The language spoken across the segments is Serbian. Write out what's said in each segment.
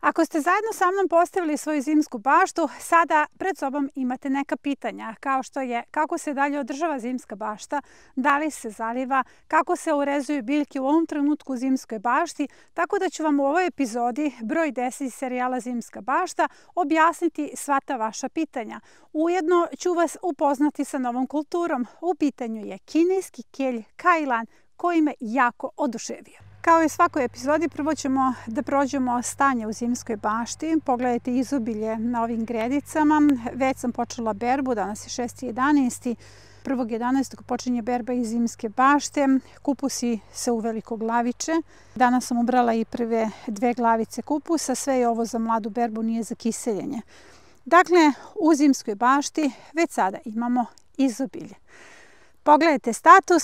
Ako ste zajedno sa mnom postavili svoju zimsku baštu, sada pred sobom imate neka pitanja, kao što je kako se dalje održava zimska bašta, da li se zaliva, kako se urezuju biljke u ovom trenutku u zimskoj bašti, tako da ću vam u ovoj epizodi broj 10 serijala Zimska bašta objasniti sva ta vaša pitanja. Ujedno ću vas upoznati sa novom kulturom. U pitanju je kineski kelj kajlan koji me jako oduševio. Kao i u svakoj epizodi, prvo ćemo da prođemo stanje u zimskoj bašti. Pogledajte izobilje na ovim gredicama. Već sam počela berbu, danas je 6.11. 1.11. počinje berba iz zimske bašte. Kupusi se uveliko glaviče. Danas sam ubrala i prve 2 glavice kupusa. Sve je ovo za mladu berbu, nije za kiseljenje. Dakle, u zimskoj bašti već sada imamo izobilje. Pogledajte status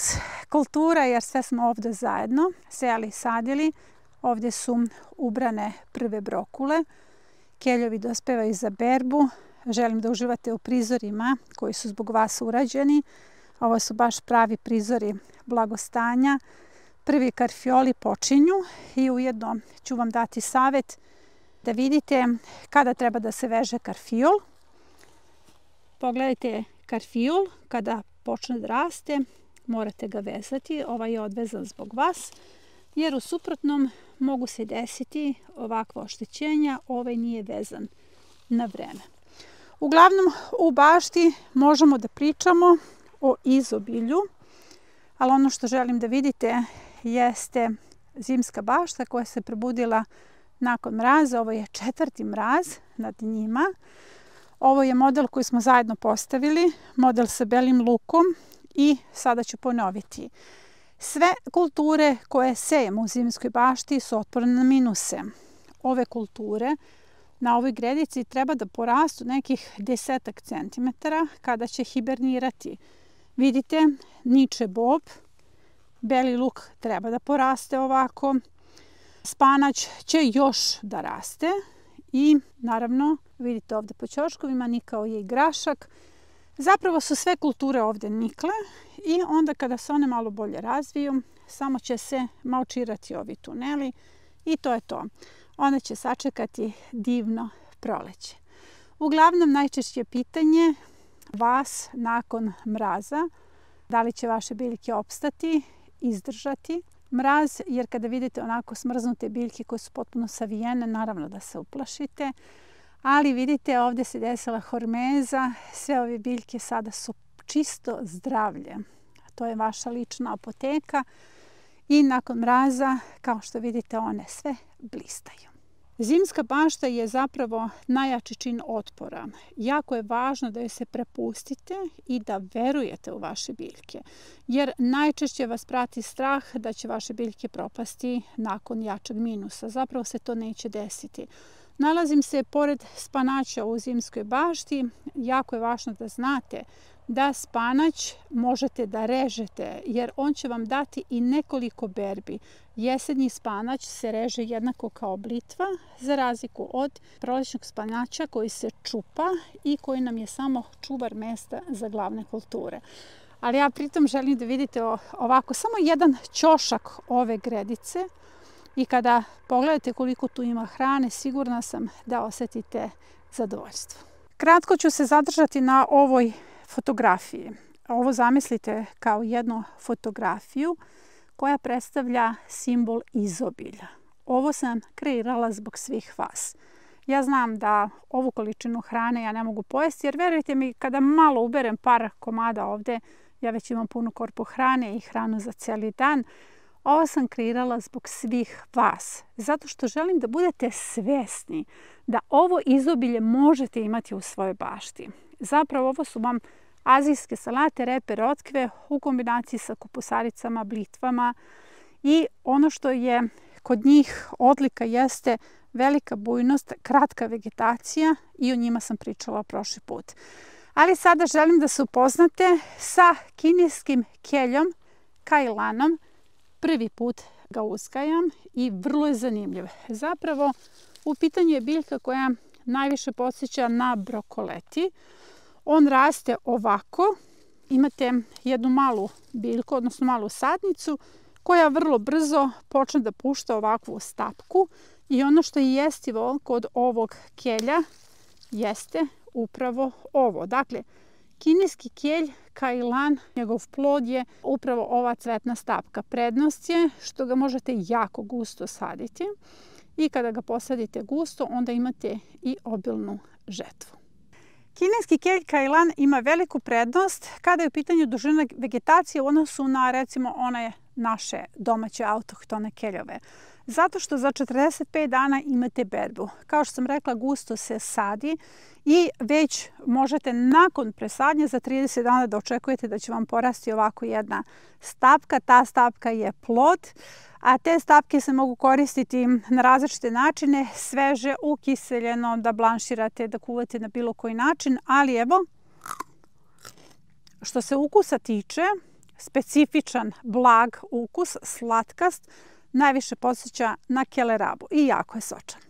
kultura, jer sve smo ovdje zajedno sejali i sadili. Ovdje su ubrane prve brokule. Keljovi dospevaju za berbu. Želim da uživate u prizorima koji su zbog vas urađeni. Ovo su baš pravi prizori blagostanja. Prvi karfioli počinju i ujedno ću vam dati savjet da vidite kada treba da se veže karfiol. Pogledajte karfiol kada počne da raste, morate ga vezati. Ovaj je odvezan zbog vas, jer u suprotnom mogu se desiti ovakva oštećenja. Ovaj nije vezan na vreme. Uglavnom, u bašti možemo da pričamo o izobilju, ali ono što želim da vidite jeste zimska bašta koja se probudila nakon mraza. Ovo je 4. mraz nad njima. Ovo je model koji smo zajedno postavili, model sa belim lukom, i sada ću ponoviti. Sve kulture koje sejemo u zimskoj bašti su otporne na minuse. Ove kulture na ovoj gredici treba da porastu nekih 10 centimetara kada će hibernirati. Vidite, niče bob, beli luk treba da poraste ovako, spanać će još da raste i naravno vidite ovdje po ćoškovima nikao je i grašak. Zapravo su sve kulture ovdje nikle i onda kada se one malo bolje razviju, samo će se malčirati ovi tuneli i to je to. One će sačekati divno proleće. Uglavnom, najčešće pitanje vas nakon mraza, da li će vaše biljke opstati, izdržati mraz, jer kada vidite onako smrznute biljke koje su potpuno savijene, naravno da se uplašite. Ali vidite, ovdje se desila hormeza, sve ove biljke sada su čisto zdravlje. To je vaša lična apoteka i nakon mraza, kao što vidite, one sve blistaju. Zimska bašta je zapravo najjači čin otpora. Jako je važno da joj se prepustite i da verujete u vaše biljke, jer najčešće vas prati strah da će vaše biljke propasti nakon jačeg minusa. Zapravo se to neće desiti. Nalazim se pored spanaća u zimskoj bašti. Jako je važno da znate da spanać možete da režete, jer on će vam dati i nekoliko berbi. Jesenji spanać se reže jednako kao blitva, za razliku od prolećnog spanaća koji se čupa i koji nam je samo čuvar mesta za glavne kulture. Ali ja pritom želim da vidite ovako samo jedan ćošak ove gredice. I kada pogledate koliko tu ima hrane, sigurna sam da osjetite zadovoljstvo. Kratko ću se zadržati na ovoj fotografiji. Ovo zamislite kao jednu fotografiju koja predstavlja simbol izobilja. Ovo sam kreirala zbog svih vas. Ja znam da ovu količinu hrane ja ne mogu pojesti, jer verujte mi, kada malo uberem par komada ovdje, ja već imam punu korpu hrane i hranu za cijeli dan. Ovo sam kreirala zbog svih vas, zato što želim da budete svesni da ovo izobilje možete imati u svojoj bašti. Zapravo ovo su vam azijske salate, repe, rotkve u kombinaciji sa kupusaricama, blitvama, i ono što je kod njih odlika jeste velika bujnost, kratka vegetacija, i o njima sam pričala prošli put. Ali sada želim da se upoznate sa kineskim keljom kajlanom. Prvi put ga uzgajam i vrlo je zanimljiv. Zapravo, u pitanju je biljka koja najviše podsjeća na brokoleti. On raste ovako. Imate jednu malu biljku, odnosno malu sadnicu, koja vrlo brzo počne da pušta ovakvu stapku I ono što je jestivo kod ovog kelja jeste upravo ovo. Dakle, kineski kelj Kailan, njegov plod je upravo ova cvetna stapka. Prednost je što ga možete jako gusto saditi i kada ga posadite gusto, onda imate i obilnu žetvu. Kineski kelj Kailan ima veliku prednost kada je u pitanju dužina vegetacije u odnosu na, recimo, one naše domaće autohtone keljove. Zato što za 45 dana imate berbu. Kao što sam rekla, gusto se sadi i već možete nakon presadnje za 30 dana da očekujete da će vam porasti ovako jedna stapka. Ta stapka je plod, a te stapke se mogu koristiti na različite načine, sveže, ukiseljeno, da blanširate, da kuvate na bilo koji način, ali evo, što se ukusa tiče, specifičan, blag ukus, slatkast, najviše podsjeća na kelerabu i jako je sočan.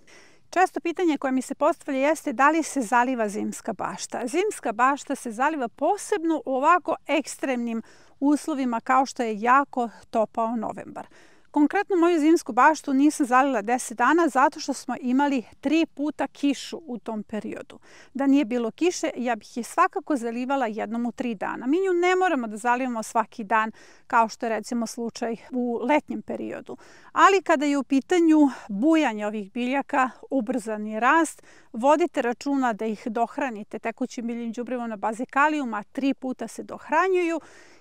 Često pitanje koje mi se postavlja jeste da li se zaliva zimska bašta. Zimska bašta se zaliva posebno u ovako ekstremnim uslovima kao što je jako topao novembar. Konkretno moju zimsku baštu nisam zalila 10 dana zato što smo imali 3 puta kišu u tom periodu. Da nije bilo kiše, ja bih je svakako zalivala jednom u 3 dana. Mi nju ne moramo da zalivamo svaki dan kao što je recimo slučaj u letnjem periodu. Ali kada je u pitanju bujanje ovih biljaka, ubrzani rast, vodite računa da ih dohranite tekućim biljnim đubrivom na bazi kalijuma, 3 puta se dohranjuju,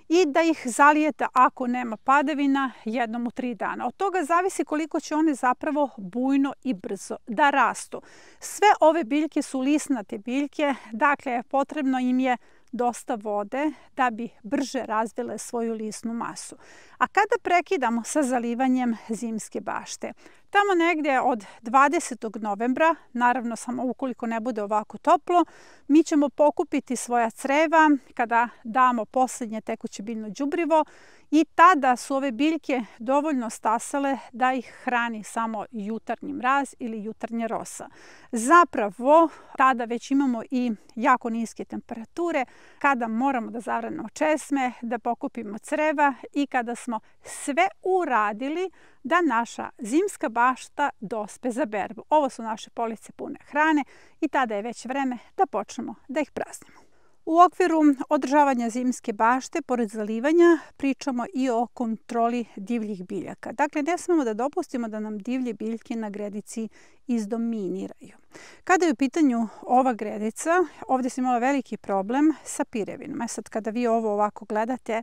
i da ih zalijete ako nema padavina jednom u 3 dana. Od toga zavisi koliko će one zapravo bujno i brzo da rastu. Sve ove biljke su lisnate biljke, dakle potrebno im je dosta vode da bi brže razvile svoju lisnu masu. A kada prekidamo sa zalivanjem zimske bašte? Tamo negdje od 20. novembra, naravno samo ukoliko ne bude ovako toplo, mi ćemo pokupiti svoja creva kada damo posljednje tekuće biljno đubrivo i tada su ove biljke dovoljno stasale da ih hrani samo jutarnji mraz ili jutarnja rosa. Zapravo, tada već imamo i jako niske temperature, kada moramo da zavranemo česme, da pokupimo creva i kada smo sve uradili da naša zimska bašta dospe za berbu. Ovo su naše police pune hrane i tada je već vreme da počnemo da ih praznimo. U okviru održavanja zimske bašte, pored zalivanja, pričamo i o kontroli divljih biljaka. Dakle, ne smemo da dopustimo da nam divlje biljke na gredici izdominiraju. Kada je u pitanju ova gredica, ovdje sam imala veliki problem sa pirevinom. Sad, kada vi ovo ovako gledate,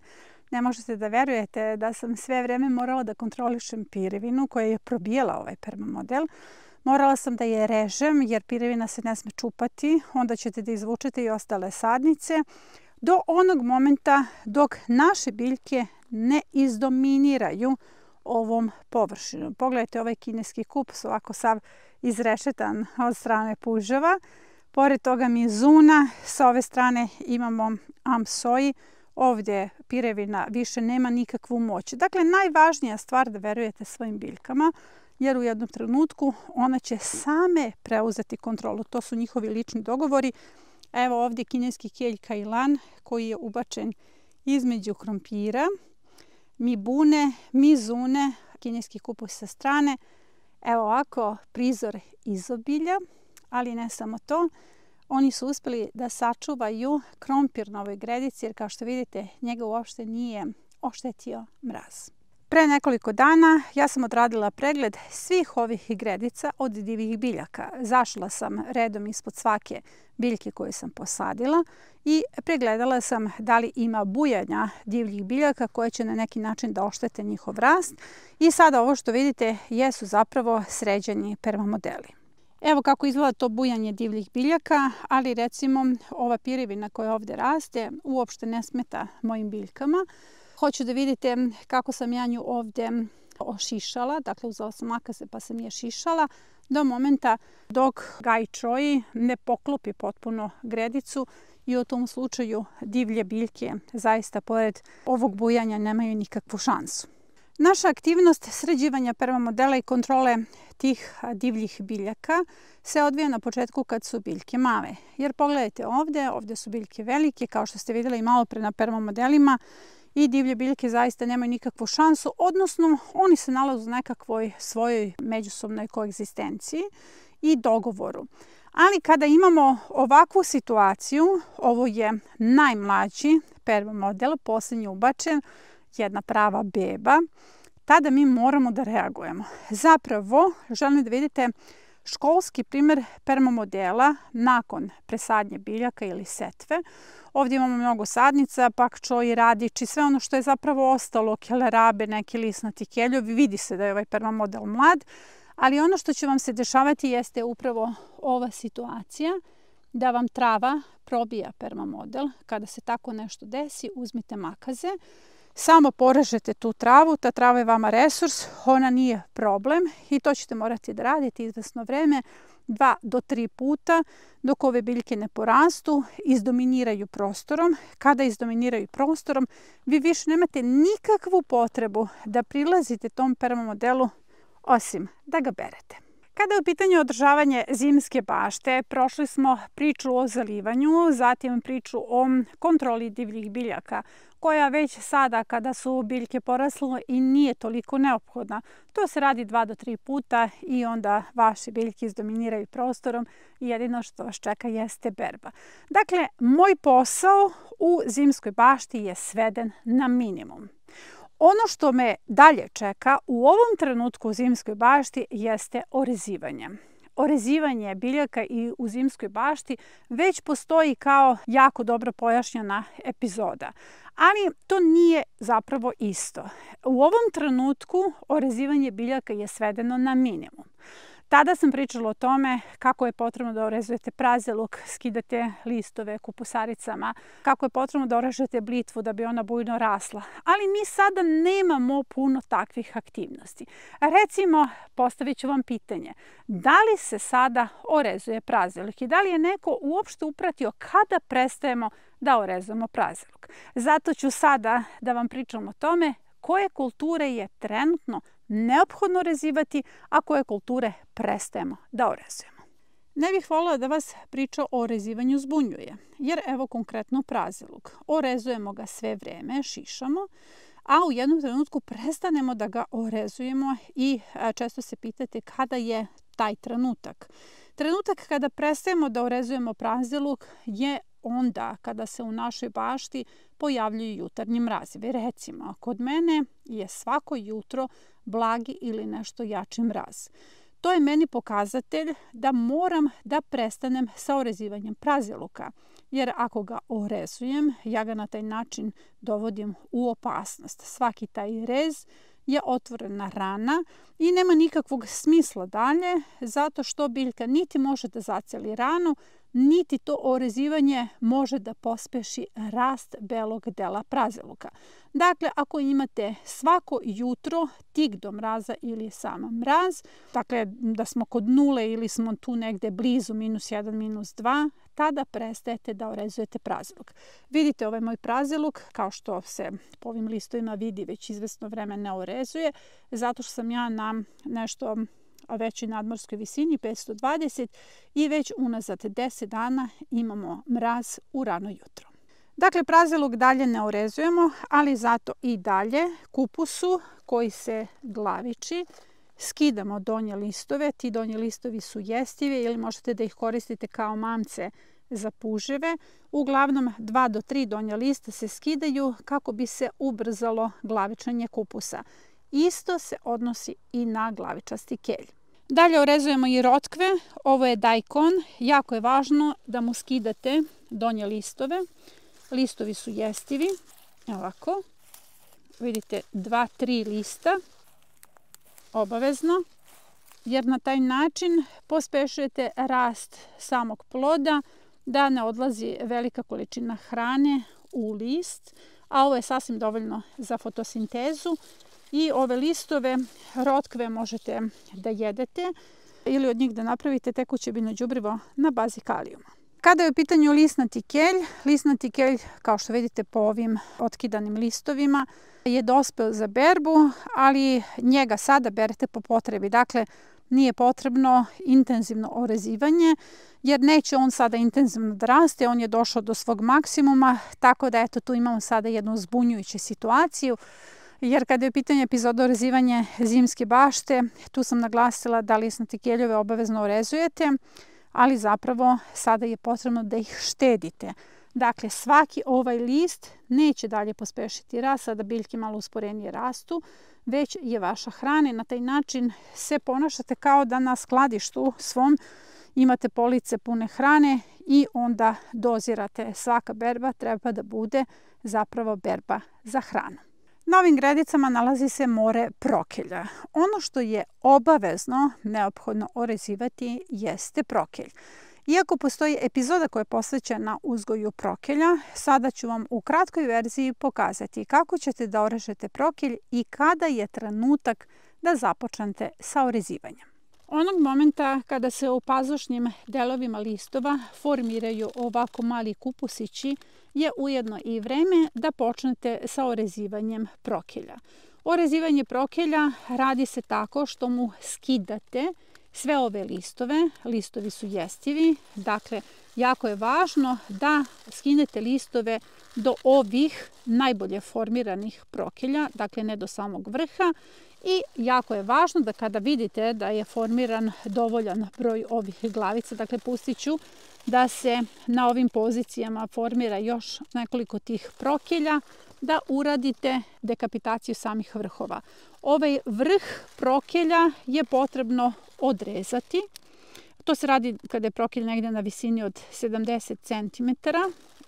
ne možete da verujete da sam sve vreme morala da kontrolišem pirevinu koja je probijala ovaj permamodel. Morala sam da je režem jer pirevina se ne sme čupati, onda ćete da izvučete i ostale sadnice do onog momenta dok naše biljke ne izdominiraju ovom površinom. Pogledajte ovaj kineski kups, ovako sav izrešetan od strane puževa. Pored toga mizuna, sa ove strane imamo amsoi. Ovdje pirevina više nema nikakvu moć. Dakle, najvažnija stvar da verujete svojim biljkama, jer u jednom trenutku ona će same preuzeti kontrolu. To su njihovi lični dogovori. Evo ovdje kineski kelj Kailan koji je ubačen između krompira, mibune, mizune, kineski kupus sa strane. Evo ovako prizor izobilja, ali ne samo to. Oni su uspjeli da sačuvaju krompir na ovoj gredici, jer kao što vidite, njega uopšte nije oštetio mraz. Pre nekoliko dana ja sam odradila pregled svih ovih gredica od divljih biljaka. Zašla sam redom ispod svake biljke koju sam posadila i pregledala sam da li ima bujanja divljih biljaka koje će na neki način da oštete njihov rast. I sada ovo što vidite jesu zapravo sređeni permamodeli. Evo kako izgleda to bujanje divljih biljaka, ali recimo ova pirevina koja ovdje raste uopšte ne smeta mojim biljkama. Hoću da vidite kako sam ja nju ovdje ošišala, dakle uzela sam makaze pa sam je šišala do momenta dok Gai Choi ne poklopi potpuno gredicu i u tom slučaju divlje biljke zaista pored ovog bujanja nemaju nikakvu šansu. Naša aktivnost sređivanja permamodela i kontrole tih divljih biljaka se odvija na početku kad su biljke male. Jer pogledajte ovdje su biljke velike, kao što ste vidjeli malo pre na permamodelima. i divlje biljke zaista nemaju nikakvu šansu, odnosno oni se nalaze u nekakvoj svojoj međusobnoj koegzistenciji i dogovoru. Ali kada imamo ovakvu situaciju, ovo je najmlađi permamodel, posljednji ubačen, jedna prava beba, tada mi moramo da reagujemo. Zapravo, želim da vidite školski primjer permamodela nakon presadnje biljaka ili setve. Ovdje imamo mnogo sadnica, pakčoji, radiči, sve ono što je zapravo ostalo, kelerabe, neki lisnati keljovi. Vidi se da je ovaj permamodel mlad, ali ono što će vam se dešavati jeste upravo ova situacija, da vam trava probija permamodel. Kada se tako nešto desi, uzmite makaze, samo porežete tu travu, ta trava je vama resurs, ona nije problem i to ćete morati da radite izvesno vreme, 2 do 3 puta, dok ove biljke ne porastu, izdominiraju prostorom. Kada izdominiraju prostorom, vi više nemate nikakvu potrebu da prilazite tom permamodelu osim da ga berete. Kada je u pitanju održavanje zimske bašte, prošli smo priču o zalivanju, zatim priču o kontroli divljih biljaka, koja već sada kada su biljke porasle i nije toliko neophodna. To se radi 2 do 3 puta i onda vaše biljke izdominiraju prostorom i jedino što vas čeka jeste berba. Dakle, moj posao u zimskoj bašti je sveden na minimum. Ono što me dalje čeka u ovom trenutku u zimskoj bašti jeste orezivanje. Orezivanje biljaka i u zimskoj bašti već postoji kao jako dobro pojašnjena epizoda. Ali to nije zapravo isto. U ovom trenutku orezivanje biljaka je svedeno na minimum. Tada sam pričala o tome kako je potrebno da orezujete praziluk, skidate listove kupusaricama, kako je potrebno da orežete blitvu da bi ona bujno rasla. Ali mi sada nemamo puno takvih aktivnosti. Recimo, postavit ću vam pitanje, da li se sada orezuje praziluk i da li je neko uopšte upratio kada prestajemo da orezujemo praziluk? Zato ću sada da vam pričam o tome koje kulture je trenutno neophodno orezivati, a koje kulture prestajemo da orezujemo. Ne bih voljela da vas priča o orezivanju zbunjuje, jer evo konkretno praziluk. Orezujemo ga sve vreme, šišamo, a u jednom trenutku prestanemo da ga orezujemo i često se pitate kada je taj trenutak. Trenutak kada prestajemo da orezujemo praziluk je onda kada se u našoj bašti pojavljuju jutarnji mrazevi. Recimo, kod mene je svako jutro blagi ili nešto jači mraz. To je meni pokazatelj da moram da prestanem sa orezivanjem praziluka, jer ako ga orezujem, ja ga na taj način dovodim u opasnost. Svaki taj rez je otvorena rana i nema nikakvog smisla dalje, zato što biljka niti može da zaceli ranu, niti to orezivanje može da pospeši rast belog dela praziluka. Dakle, ako imate svako jutro tik do mraza ili sam mraz, dakle da smo kod nule ili smo tu negde blizu -1, -2, tada prestajete da orezujete praziluk. Vidite ovaj moj praziluk, kao što se po ovim listovima vidi, već izvesno vreme ne orezuje, zato što sam ja na nešto većoj nadmorskoj visini, 520, i već unazad 10 dana imamo mraz u rano jutro. Dakle, praziluk dalje ne orezujemo, ali zato i dalje kupusu koji se glaviči skidamo donje listove. Ti donji listovi su jestivi ili možete da ih koristite kao mamce za puževe. Uglavnom 2 do 3 donja lista se skidaju kako bi se ubrzalo glavičanje kupusa. Isto se odnosi i na glavičasti kelj. Dalje orezujemo i rotkve. Ovo je daikon. Jako je važno da mu skidate donje listove. Listovi su jestivi. Ovako. Vidite 2-3 lista. Obavezno. Jer na taj način pospešujete rast samog ploda, da ne odlazi velika količina hrane u list. A ovo je sasvim dovoljno za fotosintezu. I ove listove, rotkve možete da jedete ili od njih da napravite tekuće biljno đubrivo na bazi kalijuma. Kada je u pitanju lisnati kelj, kao što vidite po ovim otkidanim listovima, je dospeo za berbu, ali njega sada berete po potrebi. Dakle, nije potrebno intenzivno orezivanje, jer neće on sada intenzivno da raste, on je došao do svog maksimuma, tako da eto tu imamo sada jednu zbunjujuću situaciju, jer kada je u pitanju epizoda orezivanje zimske bašte, tu sam naglasila da lisnate keljove obavezno orezujete, ali zapravo sada je potrebno da ih štedite. Dakle, svaki ovaj list neće dalje pospešiti rast, sada biljke malo usporenije rastu, već je vaša hrana i na taj način se ponašate kao da na skladištu svom imate police pune hrane i onda dozirate. Svaka berba treba da bude zapravo berba za hranu. Na ovim gredicama nalazi se more prokelja. Ono što je obavezno neophodno orezivati jeste prokelj. Iako postoji epizoda koja je posvećena uzgoju prokelja, sada ću vam u kratkoj verziji pokazati kako ćete da orežete prokelj i kada je trenutak da započnete sa orezivanjem. Onog momenta kada se u pazušnim delovima listova formiraju ovako mali kupusići je ujedno i vreme da počnete sa orezivanjem prokelja. Orezivanje prokelja radi se tako što mu skidate sve ove listove. Listovi su jestivi, dakle jako je važno da skinete listove do ovih najbolje formiranih prokelja, dakle ne do samog vrha. I jako je važno da kada vidite da je formiran dovoljan broj ovih glavica, dakle pustit ću da se na ovim pozicijama formira još nekoliko tih prokelja, da uradite dekapitaciju samih vrhova. Ovaj vrh prokelja je potrebno odrezati. To se radi kada je prokelj negdje na visini od 70 cm.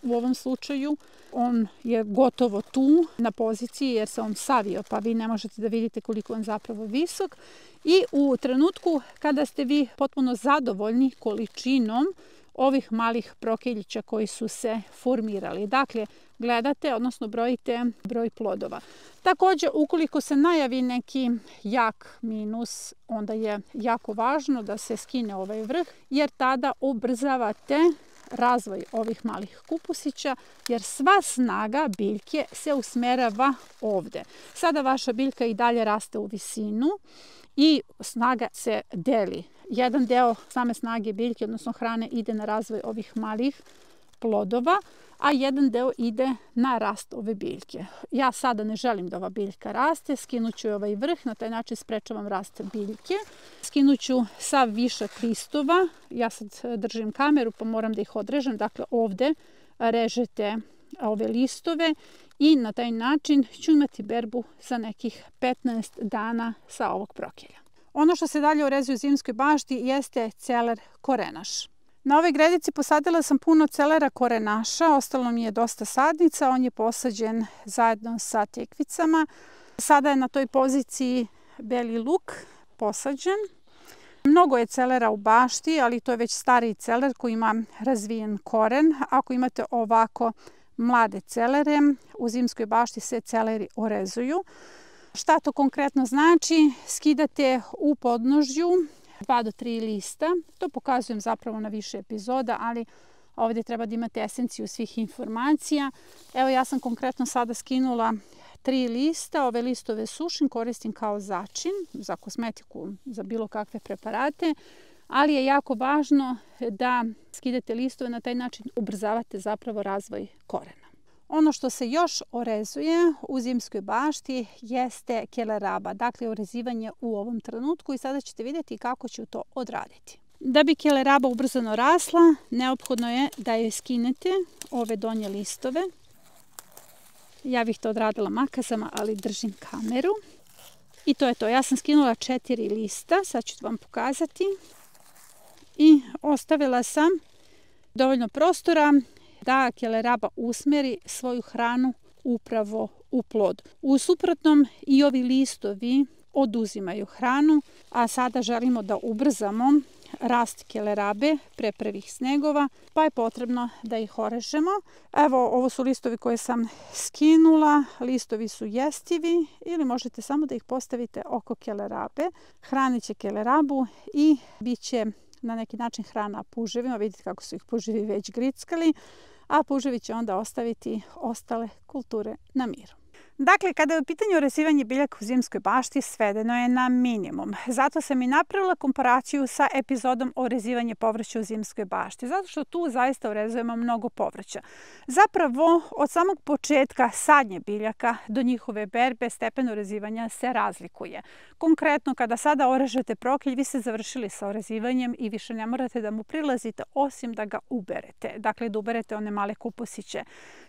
U ovom slučaju on je gotovo tu na poziciji jer se on savio, pa vi ne možete da vidite koliko on zapravo visok. I u trenutku kada ste vi potpuno zadovoljni količinom ovih malih prokeljića koji su se formirali. Dakle, gledate, odnosno brojite broj plodova. Također, ukoliko se najavi neki jak minus, onda je jako važno da se skine ovaj vrh, jer tada ubrzavate razvoj ovih malih kupusića, jer sva snaga biljke se usmerava ovde. Sada vaša biljka i dalje raste u visinu i snaga se deli. Jedan deo same snage biljke, odnosno hrane, ide na razvoj ovih malih plodova, a jedan deo ide na rast ove biljke. Ja sada ne želim da ova biljka raste, skinut ću ovaj vrh, na taj način sprečavam rast biljke. Skinut ću sav višak listova, ja sad držim kameru pa moram da ih odrežem, dakle ovde režete ove listove i na taj način ću imati berbu za nekih 15 dana sa ovog prokelja. Ono što se dalje orezuje u zimskoj bašti jeste celer korenaš. Na ovoj gredici posadila sam puno celera korenaša, ostalo mi je dosta sadnica, on je posađen zajedno sa tekvicama. Sada je na toj poziciji beli luk posađen. Mnogo je celera u bašti, ali to je već stariji celer koji ima razvijen koren. Ako imate ovako mlade celere, u zimskoj bašti se celeri orezuju. Šta to konkretno znači? Skidate u podnožju 2 do 3 lista. To pokazujem zapravo na više epizoda, ali ovdje treba da imate esenciju svih informacija. Evo ja sam konkretno sada skinula 3 lista. Ove listove sušim, koristim kao začin za kozmetiku, za bilo kakve preparate, ali je jako važno da skidate listove, na taj način ubrzavate zapravo razvoj korena. Ono što se još orezuje u zimskoj bašti jeste keleraba, dakle orezivanje u ovom trenutku i sada ćete vidjeti kako ću to odraditi. Da bi keleraba ubrzano rasla, neophodno je da joj skinete ove donje listove. Ja bih to odradila makazama, ali držim kameru. I to je to. Ja sam skinula 4 lista, sad ću vam pokazati. I ostavila sam dovoljno prostora da keleraba usmeri svoju hranu upravo u plod. U suprotnom i ovi listovi oduzimaju hranu, a sada želimo da ubrzamo rast kelerabe pre prvih snegova, pa je potrebno da ih orežemo. Evo, ovo su listovi koje sam skinula. Listovi su jestivi ili možete samo da ih postavite oko kelerabe. Hranit će kelerabu i bit će na neki način hrana puževima. Vidite kako su ih puževi već grickali, a puževi će onda ostaviti ostale kulture na miru. Dakle, kada je u pitanju orezivanje biljaka u zimskoj bašti, svedeno je na minimum. Zato sam i napravila komparaciju sa epizodom o orezivanju povrća u zimskoj bašti, zato što tu zaista orezujemo mnogo povrća. Zapravo, od samog početka sadnje biljaka do njihove berbe stepen orezivanja se razlikuje. Konkretno, kada sada orežete prokilj, vi ste završili sa orezivanjem i više ne morate da mu prilazite osim da ga uberete. Dakle, da uberete one male kupusiće.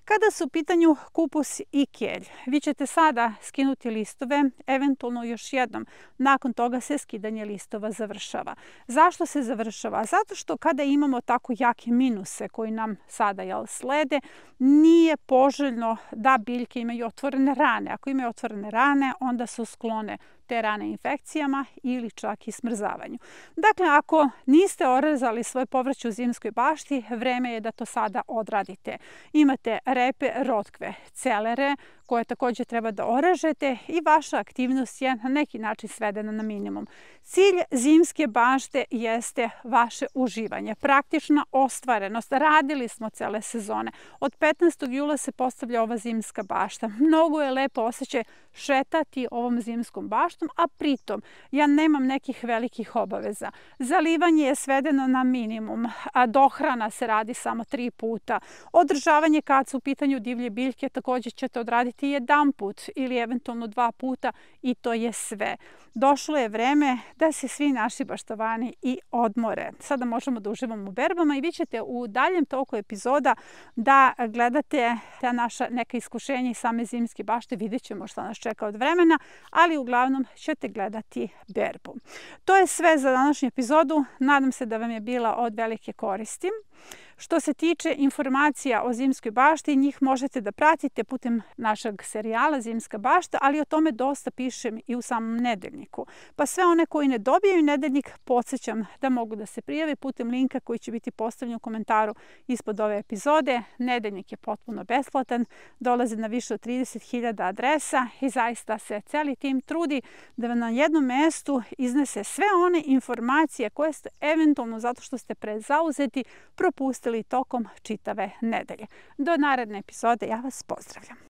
Kada su u pitanju kupus i kelj, vi ćete sada skinuti listove, eventualno još jednom. Nakon toga se skidanje listova završava. Zašto se završava? Zato što kada imamo tako jake minuse koji nam sada slede, nije poželjno da biljke imaju otvorene rane. Ako imaju otvorene rane, onda su sklone te rane infekcijama ili čak i smrzavanju. Dakle, ako niste orezali svoje povrće u zimskoj bašti, vreme je da to sada odradite. Imate repe, rotkve, celere koje također treba da orežete i vaša aktivnost je na neki način svedena na minimum. Cilj zimske bašte jeste vaše uživanje, praktična ostvarenost. Radili smo cele sezone. Od 15. jula se postavlja ova zimska bašta. Mnogo je lepo osjećaj šetati ovom zimskom baštom, a pritom ja nemam nekih velikih obaveza. Zalivanje je svedeno na minimum, a dohrana se radi samo 3 puta. Održavanje kad su u pitanju divlje biljke također ćete odraditi 1 put ili eventualno 2 puta i to je sve. Došlo je vreme da se svi naši baštovani i odmore. Sada možemo da uživamo u berbama i vi ćete u daljem toku epizoda da gledate ta naša neka iskušenja i same zimske bašte. Vidjet ćemo šta nas čeka od vremena, ali uglavnom ćete gledati berbu. To je sve za današnju epizodu. Nadam se da vam je bila od velike koristi. Što se tiče informacija o zimskoj bašti, njih možete da pratite putem našeg serijala Zimska bašta, ali o tome dosta pišem i u samom nedeljniku. Pa sve one koji ne dobijaju nedeljnik, podsjećam da mogu da se prijave putem linka koji će biti postavljen u komentaru ispod ove epizode. Nedeljnik je potpuno besplatan, dolazi na više od 30.000 adresa i zaista se celi tim trudi da vam na jednom mestu iznese sve one informacije koje ste eventualno zato što ste prezauzeti propustili tokom čitave nedelje. Do naredne epizode ja vas pozdravljam.